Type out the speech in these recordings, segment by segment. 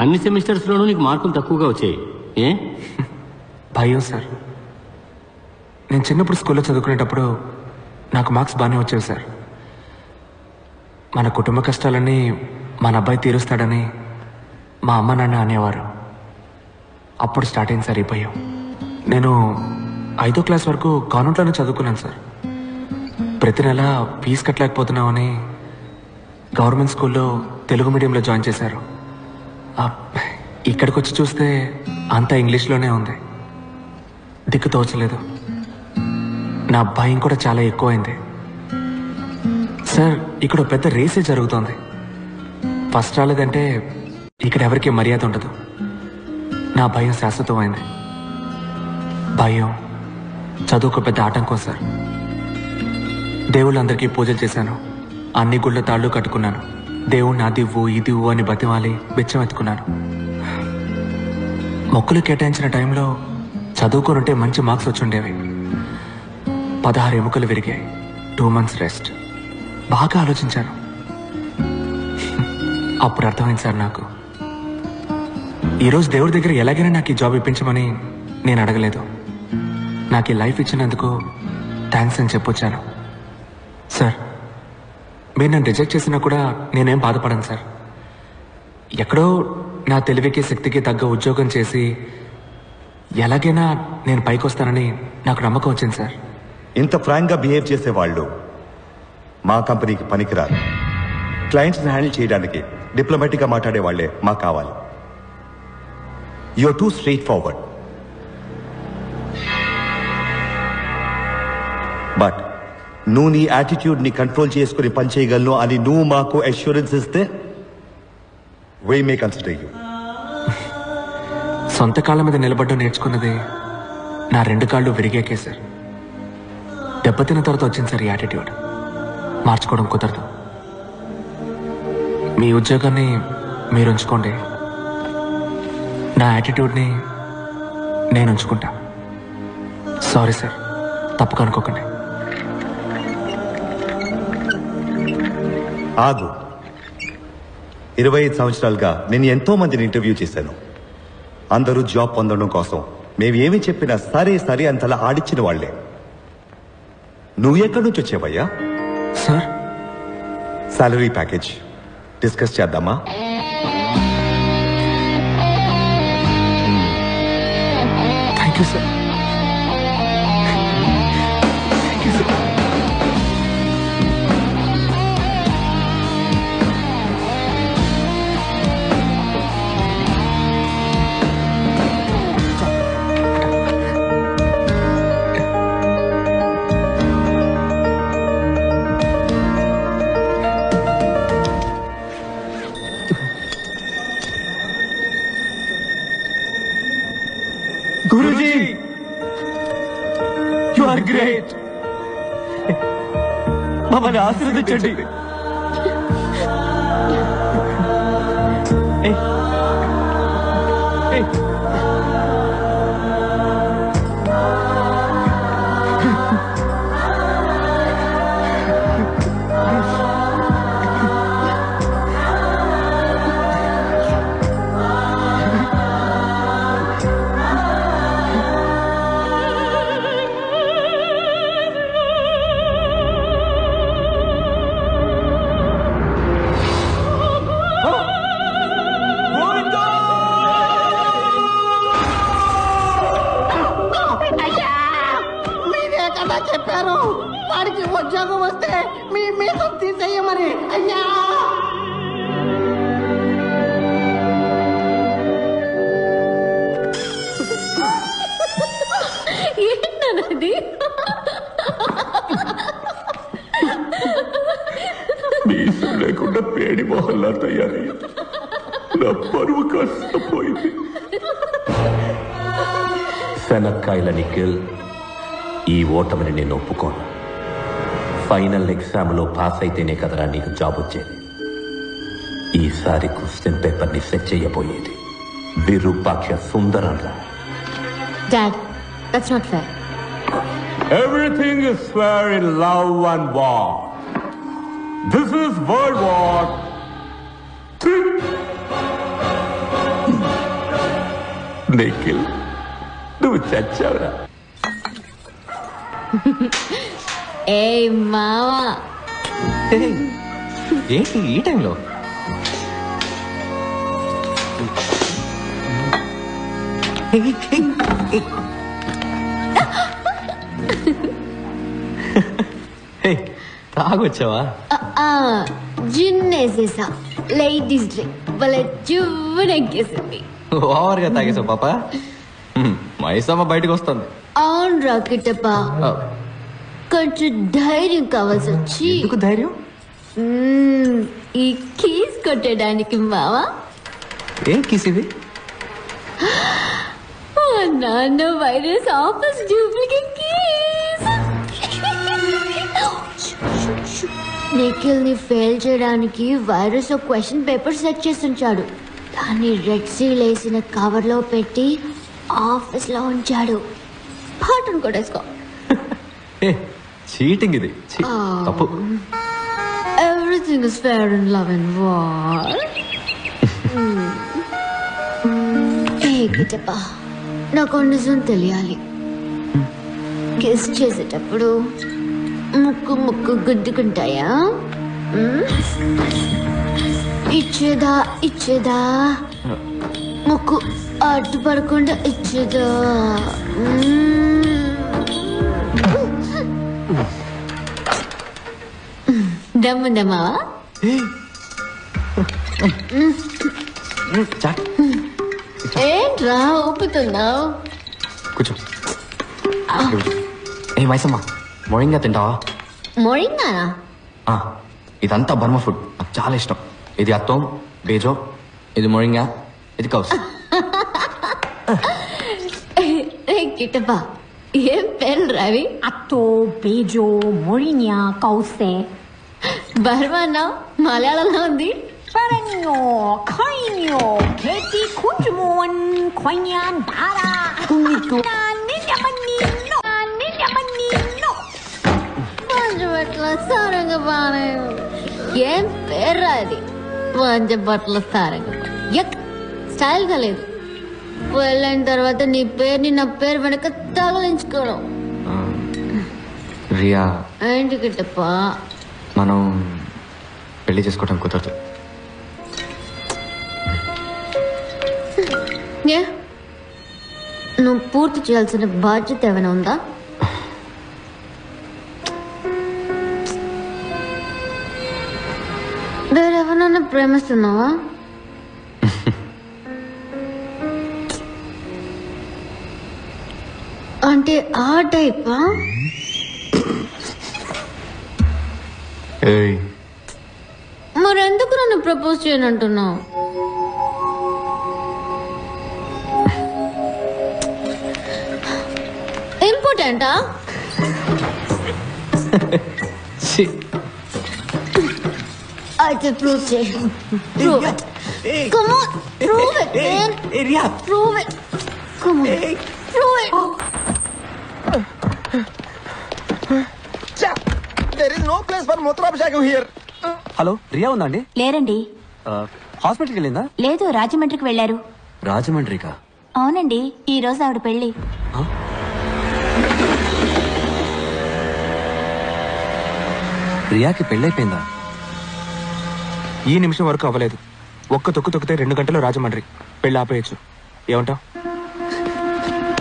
అన్ని సెమిస్టర్స్లోనూ నీకు మార్కులు తక్కువగా వచ్చాయి, ఏ? భయం సార్. నేను చిన్నప్పుడు స్కూల్లో చదువుకునేటప్పుడు నాకు మార్క్స్ బాగానే వచ్చేవి సార్. మన కుటుంబ కష్టాలన్నీ మన అబ్బాయి తీరుస్తాడని మా అమ్మ నాన్న అనేవారు. అప్పుడు స్టార్ట్ అయింది సార్ ఈ భయం. నేను 5వ క్లాస్ వరకు కాన్వెంట్లోనే చదువుకున్నాను సార్. ప్రతి నెల ఫీజు కట్టలేకపోతున్నామని గవర్నమెంట్ స్కూల్లో తెలుగు మీడియంలో జాయిన్ చేశారు. ఇక్కడికి వచ్చి చూస్తే అంతా ఇంగ్లీష్లోనే ఉంది. దిక్కు తోచలేదు. నా భయం కూడా చాలా ఎక్కువైంది సార్. ఇక్కడ పెద్ద రేసే జరుగుతోంది. ఫస్ట్ రాలేదంటే ఇక్కడ ఎవరికి మర్యాద ఉండదు. నా భయం శాశ్వతమైంది. భయం చదువుకు పెద్ద ఆటంకం సార్. దేవుళ్ళందరికీ పూజలు చేశాను, అన్ని గుళ్ళ తాళ్ళు కట్టుకున్నాను, దేవుణ్ణి అదివ్వు ఇదివ్వు అని బతిమాలి బిచ్చం ఎత్తుకున్నాను. మొక్కులు కేటాయించిన టైంలో చదువుకోనుంటే మంచి మార్క్స్ వచ్చుండేవి. 16 ఎముకలు విరిగాయి, 2 months రెస్ట్. బాగా ఆలోచించాను. అప్పుడు అర్థమైంది సార్ నాకు. ఈరోజు దేవుడి దగ్గర ఎలాగైనా నాకు ఈ జాబ్ ఇప్పించమని నేను అడగలేదు. నాకు ఈ లైఫ్ ఇచ్చినందుకు థ్యాంక్స్ అని చెప్పొచ్చాను. సార్, మీరు నన్ను రిజెక్ట్ చేసినా కూడా నేనేం బాధపడను సార్. ఎక్కడో నా తెలివికి శక్తికి తగ్గ ఉద్యోగం చేసి ఎలాగైనా నేను పైకి వస్తానని నాకు నమ్మకం వచ్చింది సార్. ఇంత ఫ్రాంక్గా బిహేవ్ చేసేవాళ్ళు మా కంపెనీకి పనికిరారు. క్లయింట్స్ని హ్యాండిల్ చేయడానికి డిప్లొమాటిక్గా మాట్లాడే వాళ్ళే మాకు కావాలి. You are too straightforward. But నువ్వు నీ యాటిట్యూడ్ని కంట్రోల్ చేసుకుని పనిచేయగలను అని నువ్వు మాకు అష్యూరెన్స్ ఇస్తే వీ మే కన్సిడర్ యూ. సొంత కాళ్ళ మీద నిలబడ్డం నేర్చుకున్నది నా 2 కాళ్ళు విరిగాకే సార్. దెబ్బతిన్న తర్వాత వచ్చింది సార్ ఈ యాటిట్యూడ్. మార్చుకోవడం కుదరదు. మీ ఉద్యోగాన్ని మీరు ఉంచుకోండి, నా యాటిట్యూడ్ని నేను ఉంచుకుంటా. సారీ సార్, తప్పుగా అనుకోకండి. ఆగు. 25 సంవత్సరాలుగా నేను ఎంతో మందిని ఇంటర్వ్యూ చేశాను. అందరూ జాబ్ పొందడం కోసం మేము ఏమి చెప్పినా సరే సరే అంతలా ఆడిచ్చిన వాళ్లే. నువ్వు ఎక్కడి నుంచి వచ్చావయ్యా? సార్, సాలరీ ప్యాకేజ్ డిస్కస్ చేద్దామా? Thank you sir. Thank you sir. Guruji, you are great. మమ్మల్ని ఆశీర్వదించండి. చెప్పారు వాడికి ఉద్యోగం వస్తే మీ మీద తీసేయమని. అయ్యా, ఏంటన్నది? మీసం లేకుండా పేడి మొహల్లా తయారయ్యి నా పరువు కాస్త పోయింది. శనక్కాయల నిఖిల్, ఈ ఓటమిని నేను ఒప్పుకోను. ఫైనల్ ఎగ్జామ్లో పాస్ అయితేనే కదరా నీకు జాబ్ వచ్చేది. ఈసారి క్వశ్చన్ పేపర్ని సెట్ చేయబోయేది Virupaksha సుందరంరా. Dad, that's not fair. Everything is fair in love and war. This is World War III. Nikhil నువ్వు చచ్చావురా. ఏ మావా ఏంటి ఈ టైంలో? తాగొచ్చావా? జిన్నేసేసా లేడీస్ డే భలే జువ్వనెక్కేసింది. ఓవర్గా తాగేసావు పాప. మైసమ్మ బయటకు వస్తుంది. అవును రాకెటప్పా, కొంచెం ధైర్యం కావాల్సి వచ్చి. ఎందుకు ధైర్యం? ఈ కీస్ కొట్టడానికి మావా. ఏం కీస్ ఇది? నాన్న virus office duplicate keys. Nikhil ని ఫెయిల్ చేయడానికి వైరస్ ఒక క్వశ్చన్ పేపర్ సెట్ చేసి ఉంచాడు. దాన్ని రెడ్ సీల్ వేసిన కవర్ లో పెట్టి ఆఫీస్ లో ఉంచాడు. పాటను కొట్టేసుకో. చీటింగ్ ఇది. తప్పు. Everything is fair in love and war. గిటప్పా, నాకు నిజం తెలియాలి. కిస్ చేసేటప్పుడు ముక్కు ముక్కు గుద్దుకుంటాయా? ఇచ్చేదా ముక్కు అడ్డు పడకుండా ఇచ్చేదా? దమ్ముందమ్మా. ఏంట్రా ఊపుతున్నావు? కూర్చో. ఏ మైసమ్మ, మొరింగా తింటావా? మొరింగానా? ఇదంతా బర్మా ఫుడ్, నాకు చాలా ఇష్టం. ఇది అత్తం బేజో, ఇది మొరింగా, ఇది కౌస్. గిట్టప్పా, ఏం పేరు రవి? అత్తో బేజో మొరినియా కౌసే. బర్మానా మలయాళంలో ఉంది. Paranyo, Kainyo, Keti Kunjumon, Koinyan, Dara, Ninja Manino. Panchabatla Sarangapani. ఏం పేరు అది? పంచబట్ల సారంగపాణి. యక్, స్టైల్ గా లేదు. పెళ్ళైన తర్వాత నీ పేరుని నా పేరు వెనక తగలించుకోవడం. రియా, ఏంటి గిట్టప్పా? మనం పెళ్లి చేసుకోవడం కుదరదు. నువ్వు పూర్తి చేయాల్సిన బాధ్యత ఏమైనా ఉందా? వేరెవరన్నా ప్రేమిస్తున్నావా? అంటే ఆ టైపా? మరెందుకు నన్ను ప్రపోజ్ చేయనంటున్నావు? ఇంపార్టెంటా? అయితే ప్రూవ్ చేయి. Prove it. Come on, prove it, man. Prove it. Come on, prove it. There is no place for Mutrabhishekam here. Hello, Riya ఉందండి? లేరండి. హాస్పిటల్కి వెళ్ళిందా? లేదు, రాజమండ్రికి వెళ్లారు. రాజమండ్రికా? అవునండి, ఈ రోజు ఆవిడ పెళ్లి. రియాకి పెళ్ళైపోయిందా? ఈ నిమిషం వరకు అవ్వలేదు. ఒక్క తొక్కు తొక్కితే 2 గంటలు రాజమండ్రి. పెళ్ళి ఆపేయచ్చు. ఏమంటావు?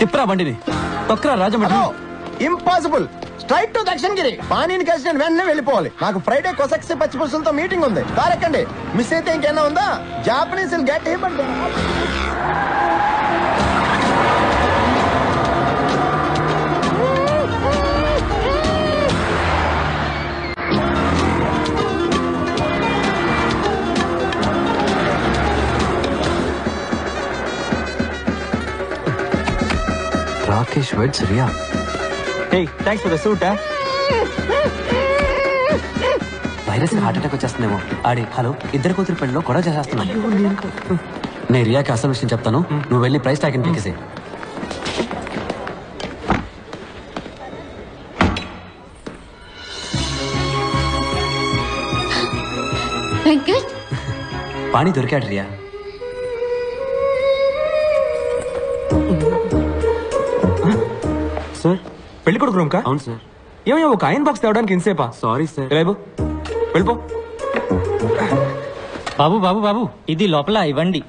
తిప్పరా బండిని, తొక్కరా Rajahmundry. Impossible. Straight to Dakshinagiri. పానీని కలిసి వెంటనే వెళ్ళిపోవాలి. నాకు ఫ్రైడే కొసక్సి పచ్చిపులుసులతో మీటింగ్ ఉంది. కారెక్కండి. మిస్ అయితే ఇంకేనా ఉందా? Japanese get him. Rakesh weds Riya. Hey, thanks for the suit. Virus heart attack వచ్చేస్తుందేమో. ఆడి హలో, ఇద్దరు కూతురు పెళ్ళిలో గొడవ చేసేస్తున్నాను. నేను రియాకి అసలు విషయం చెప్తాను, నువ్వు వెళ్ళి ప్రైస్ ట్యాగ్ పీకేసే. పాణి దొరికాడు రియా. సార్ పెళ్లి కొడుకు రూమ్ కా? అవును సార్. ఏమయ్యా ఒక ఐరన్ బాక్స్ తేవడానికి ఇంతసేపా? Sorry sir. రేపు వెళ్ళిపో. బాబు బాబు బాబు ఇది లోపల ఇవ్వండి.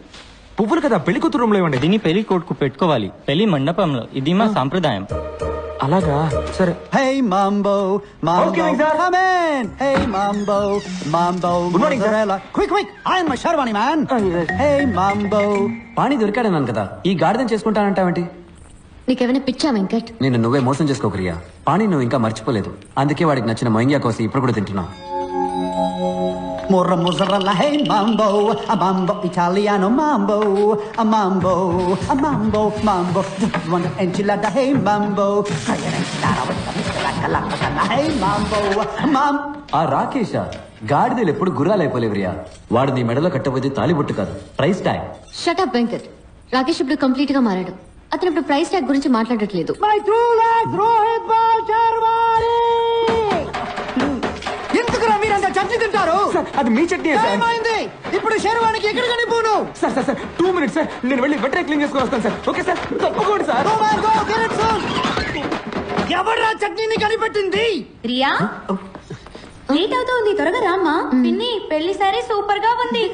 పువ్వులు కదా, పెళ్లి కూతురు రూమ్ లో ఇవ్వండి. దీన్ని పెళ్లి కొడుకు పెట్టుకోవాలి పెళ్లి మండపంలో. ఇది మా సాంప్రదాయం. అలాగా, సరే. Hey Mambo, Mambo, Okay, sir. come in. Hey Mambo, Mambo, Good morning, sir. mozzarella. Quick, I am my Sharwani man. Hey Mambo. పాణి దొరికాడన్నాను కదా, ఈ గాడిదని చేసుకుంటానంటావేంటి? నీకేమైనా పిచ్చా వెంకట్? నేను నువ్వే మోసం చేసుకోకరియా. పాణి నువ్వు ఇంకా మర్చిపోలేదు, అందుకే వాడికి నచ్చిన మొయింగా కోసి ఇప్పుడు కూడా తింటున్నావు. Morra mozzarella, hey Mambo, a Mambo Italiano Mambo, a Mambo, a Mambo, Mambo. You want an enchilada, hey Mambo. Try an enchilada with the miscalacalacala, hey Mambo, Mambo. ఆ రాకేష గాడిదలు ఎప్పుడు గుర్రాలైపోలేవరియా. వాడు నీ మెడలో కట్టబోతే తాలిబొట్టు కాదు, price tag. Shut up Venkat. Rakesh ఇప్పుడు complete గా మారాడు. అతను ఇప్పుడు ప్రైస్ ట్యాగ్ గురించి మాట్లాడట్లేదు. My 2 lakhs, Rohit Balcharwani. ఎందుకురా మీరంతా చట్నీ తింటారు? అది మీ చట్నీ సార్. ఏమైంది? ఇప్పుడు శర్వానికి ఎక్కడ కనిపోను? సార్ 2 minutes సార్, నేను వెళ్ళి వెంటనే క్లీన్ చేసుకొని వస్తాను సార్. ఓకే సార్, తప్పకుండా sir. Go man, go, get it soon. ఎవడ్రా చట్నీని కనిపెట్టింది? రియా లేట్ అవుతోంది, త్వరగా రామ్మా. పిన్ని పెళ్లి సారీ సూపర్ గా ఉంది.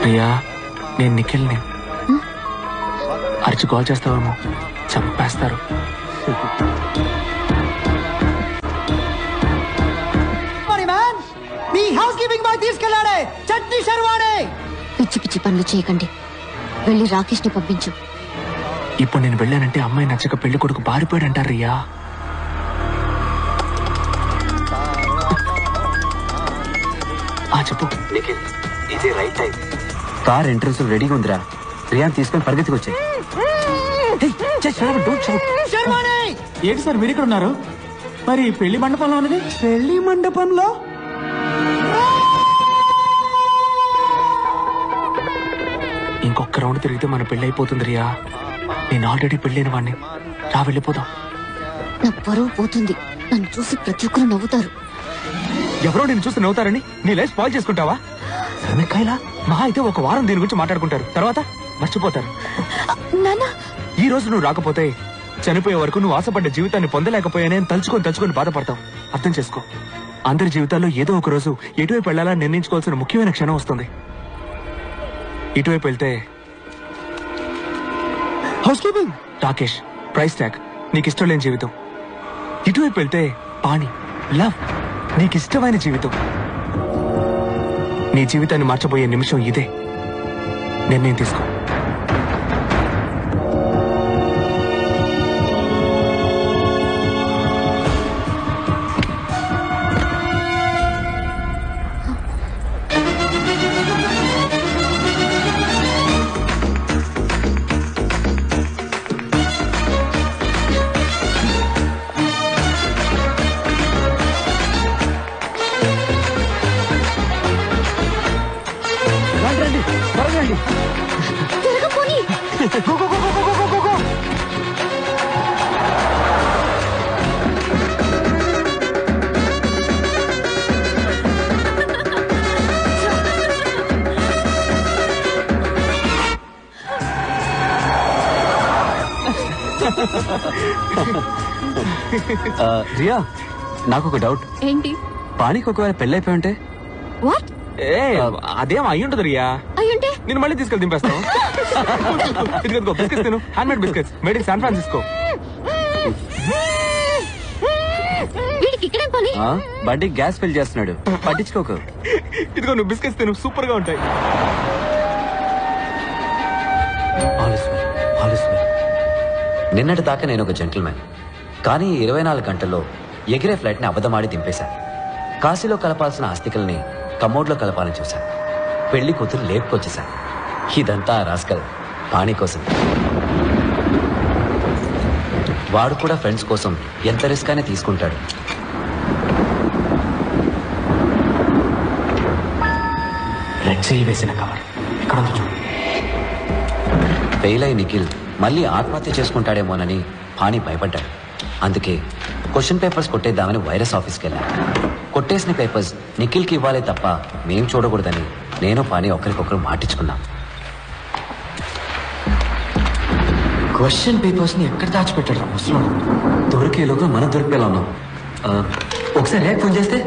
ప్రియా, నేను నిఖిల్ని. అరిచి కాల్ చేస్తావేమో, చంపేస్తారు. మీ హౌస్ కీపింగ్ బాయ్ తీసుకెళ్ళాడే చట్నీ శర్వాణి. పిచ్చి పిచ్చి పనులు చేయకండి, వెళ్ళి రాకేష్ ని పంపించు. ఇప్పుడు నేను వెళ్ళానంటే అమ్మాయి నచ్చక పెళ్లి కొడుకు పారిపోయాడు అంటారు రియా. చెప్పు. ఇదే రైట్ టైం. కార్ ఎంట్రన్స్ రెడీగా ఉందిరా, రియాన్ తీసుకొని పరిగెత్తుకు వచ్చాయి. ఏంటి సార్ మీరు ఇక్కడ ఉన్నారు? మరి పెళ్లి మండపంలో ఉన్నది? పెళ్లి మండపంలో ఇంకొక రౌండ్ తిరిగితే మన పెళ్లి అయిపోతుంది రియా. నేను ఆల్రెడీ పెళ్ళైన వాడిని. రా వెళ్ళిపోదాం. నా పరువు పోతుంది. నన్ను చూసి ప్రతి ఒక్కరు నవ్వుతారు. ఎవరో నేను చూసి నవ్వుతారని నీ లైఫ్ స్పాయిల్ చేసుకుంటావా? కైలా మహా అయితే ఒక వారం దీని గురించి మాట్లాడుకుంటారు, తర్వాత మర్చిపోతారు. ఈ రోజు నువ్వు రాకపోతే చనిపోయే వరకు నువ్వు ఆశపడ్డ జీవితాన్ని పొందలేకపోయానే తలుచుకొని బాధపడతావు. అర్థం చేసుకో. అందరి జీవితాల్లో ఏదో ఒక రోజు ఎటువైపు వెళ్ళాలని నిర్ణయించుకోవాల్సిన ముఖ్యమైన క్షణం వస్తుంది. ఇటువైపు వెళ్తే house keeping, Rakesh, price tag, నీకు ఇష్టం లేని జీవితం. ఇటువైపు వెళ్తే పాణి, లవ్, నీకు ఇష్టమైన జీవితం. నీ జీవితాన్ని మార్చబోయే నిమిషం ఇదే. నిర్ణయం తీసుకో. రియా, నాకు ఒక డౌట్. ఏంటి? పాణికి ఒకవేళ పెళ్ళైపోయి ఉంటే? వాట్? అదేం అయ్యుంటది రియా. అయ్యుంటే నేను మళ్ళీ తీసుకెళ్ళి దింపేస్తాను. ఇదిగో బిస్కెట్స్ తిను, hand made biscuits, made in San Francisco. వీడికి ఇక్కడేం పని? బండికి గ్యాస్ ఫిల్ చేస్తున్నాడు, పట్టించుకోకు. ఇదిగో నువ్వు బిస్కెట్స్ తిను, సూపర్ గా ఉంటాయి. నిన్నటి దాకా నేను ఒక జెంటిల్మెన్, కానీ 24 గంటల్లో ఎగిరే ఫ్లైట్ ని అబద్ధమాడి దింపేశాను. కాశీలో కలపాల్సిన ఆస్తికల్ని కమోడ్లో కలపాలని చూశాను. పెళ్లి కూతురు లేపుకొచ్చేశాను. ఇదంతా రాస్కల్ పాణి కోసం. వాడు కూడా ఫ్రెండ్స్ కోసం ఎంత రిస్క్ అయినా తీసుకుంటాడు. రెడ్ సీల్ వేసిన కవర్ ఇక్కడ ఉంది చూడు. ఫెయిల్ అయి నిఖిల్ మళ్ళీ ఆత్మహత్య చేసుకుంటాడేమోనని పాణి భయపడ్డాడు. అందుకే క్వశ్చన్ పేపర్స్ కొట్టేద్దామని వైరస్ ఆఫీస్కి వెళ్ళాను. కొట్టేసిన పేపర్స్ నిఖిల్కి ఇవ్వాలే తప్ప మేం చూడకూడదని నేను పాని ఒకరికొకరు మాటించుకున్నాం. క్వశ్చన్ పేపర్స్ని ఎక్కడ దాచిపెట్టాడు రా ముసలో? దొరికేలోగా మనం దొరికేలా ఉన్నాం. ఒకసారి ర్యాక్ ఫోన్ చేస్తే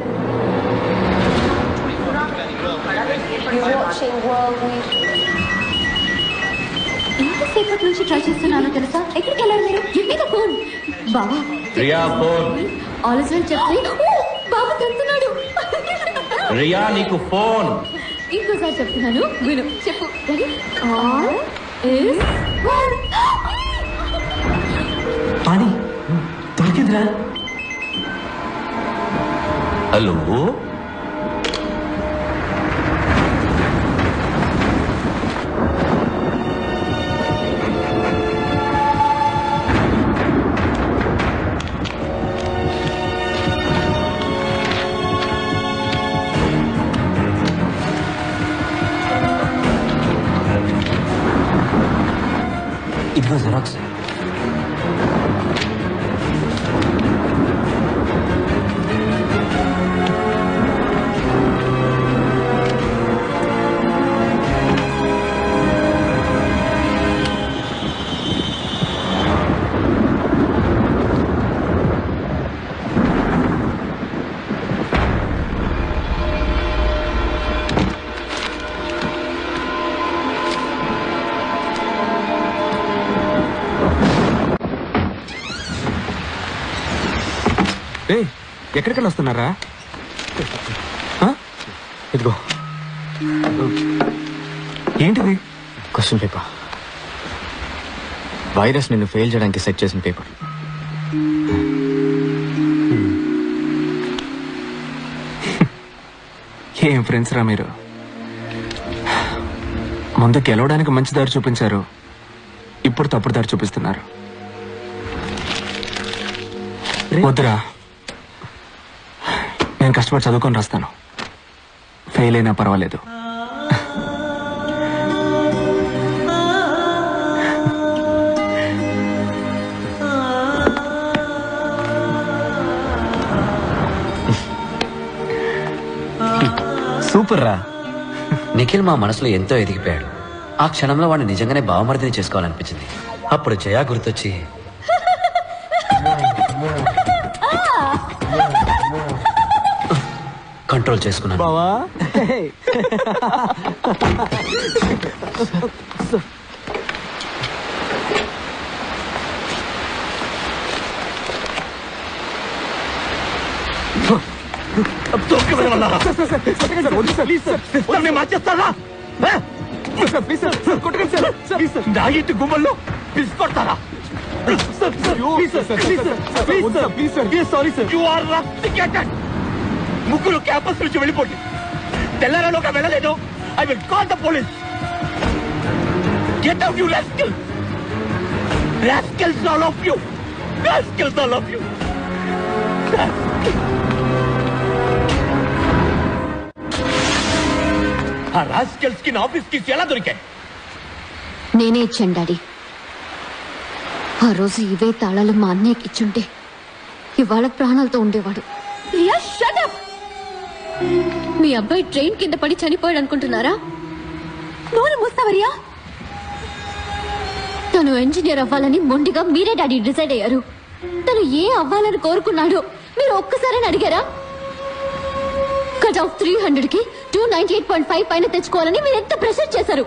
ఎంతసేపటి నుంచి ట్రై చేస్తున్నానో తెలుసా? ఎక్కడికి వెళ్ళారు మీరు? ఎక్కడ ఫోన్ బావా? రియా ఫోన్. ఆలోచన చెప్తే బాబు తంతున్నాడు. రియా నీకు ఫోన్. ఇంకోసారి చెప్తున్నాను విను. చెప్పు. All is one. పాని దొరికిందిరా. హలో ఇదిగో జెరాక్స్. ఎక్కడికెళ్ళి వస్తున్నారా? ఇదిగో ఏంటిది? Question paper. వైరస్ నిన్ను ఫెయిల్ చేయడానికి సెట్ చేసిన పేపర్. ఏం ఫ్రెండ్స్ రా మీరు. ముందు గెలవడానికి మంచి దారి చూపించారు, ఇప్పుడు తప్పుడు దారి చూపిస్తున్నారు. వద్దురా, నేను కష్టపడి చదువుకొని రాస్తాను. ఫెయిల్ అయినా పర్వాలేదు. సూపర్ రా. నిఖిల్ మా మనసులో ఎంతో ఎదిగిపోయాడు. ఆ క్షణంలో వాడిని నిజంగానే బావమర్దిని చేసుకోవాలనిపించింది. అప్పుడు జయా గుర్తొచ్చి కంట్రోల్ చేసుకున్నాను. బావా ఇంటి గుమ్మల్లో పిలుచుకొడతారా? ముగ్గురు క్యాంపస్ నుంచి వెళ్ళిపోండి. తెల్లారలోగా వెళ్ళలేదు. I will call the police. Get out you rascals. Rascals all of you. Rascals all of you. ఆ రాస్కల్స్ కి నా ఆఫీస్ కి ఎలా దొరికాయి? నేనే ఇచ్చాను డాడీ. ఆ రోజు ఇవే తాళాలు మా అన్నయ్యకి ఇచ్చుంటే ఇవాళ ప్రాణాలతో ఉండేవాడు. Riya shut up. మీ అబ్బాయి ట్రైన్ కింద పడి చనిపోయాడు అనుకుంటున్నారా? నోరు మూస్తావరియా. తను ఇంజనీర్ అవ్వాలని మొండిగా మీరే డాడీ డిసైడ్ అయ్యారు. తను ఏ అవ్వాలని కోరుకున్నాడో మీరు ఒక్కసారి అడిగారా? కట్ ఆఫ్ 300కి 298.5 పైన తెచ్చుకోవాలని మీరు ఎంత ప్రెషర్ చేశారు.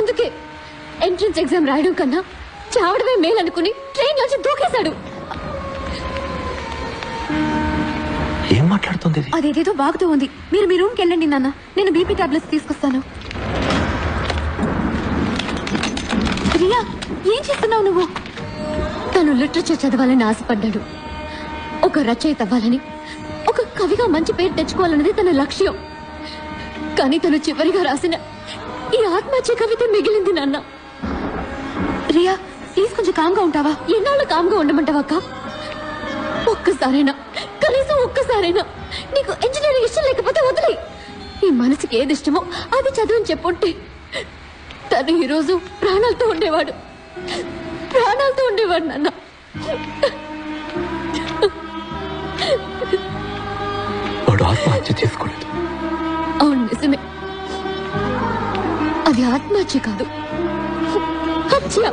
అందుకే ఎంట్రన్స్ ఎగ్జామ్ రాయడం కన్నా చావడమే మేలనుకుని ట్రైన్ నుంచి దూకేశాడు. ఏం మాట్లాడుతుంది? అదేదేదో బాగుతూ ఉంది. మీరు మీ రూమ్కి వెళ్ళండి నాన్న, నేను బీపీ టాబ్లెట్స్ తీసుకొస్తాను. రియా, ఏం చేస్తున్నావు నువ్వు? తను లిటరేచర్ చదవాలని ఆశపడ్డాడు. ఒక రచయిత అవ్వాలని, ఒక కవిగా మంచి పేరు తెచ్చుకోవాలన్నది తన లక్ష్యం. కానీ తను చివరిగా రాసిన ఈ ఆత్మహత్య కవిత మిగిలింది నాన్న. రియా ప్లీజ్ కొంచెం కామ్గా ఉంటావా? ఎన్నాళ్ళు కామ్గా ఉండమంటావా అక్క? ఒక్కసారైనా, కనీసం ఒక్కసారైనా నీకు ఇంజనీరింగ్ ఇష్టం లేకపోతే వదిలే. నీ మనసుకి ఏది ఇష్టమో అది చదువుని చెప్పుంటే తను ఈరోజు ప్రాణాలతో ఉండేవాడు. నాన్న. వాడు ఆత్మహత్య చేసుకోలేదు. అవును నిజమే, అది ఆత్మహత్య కాదు, హత్య.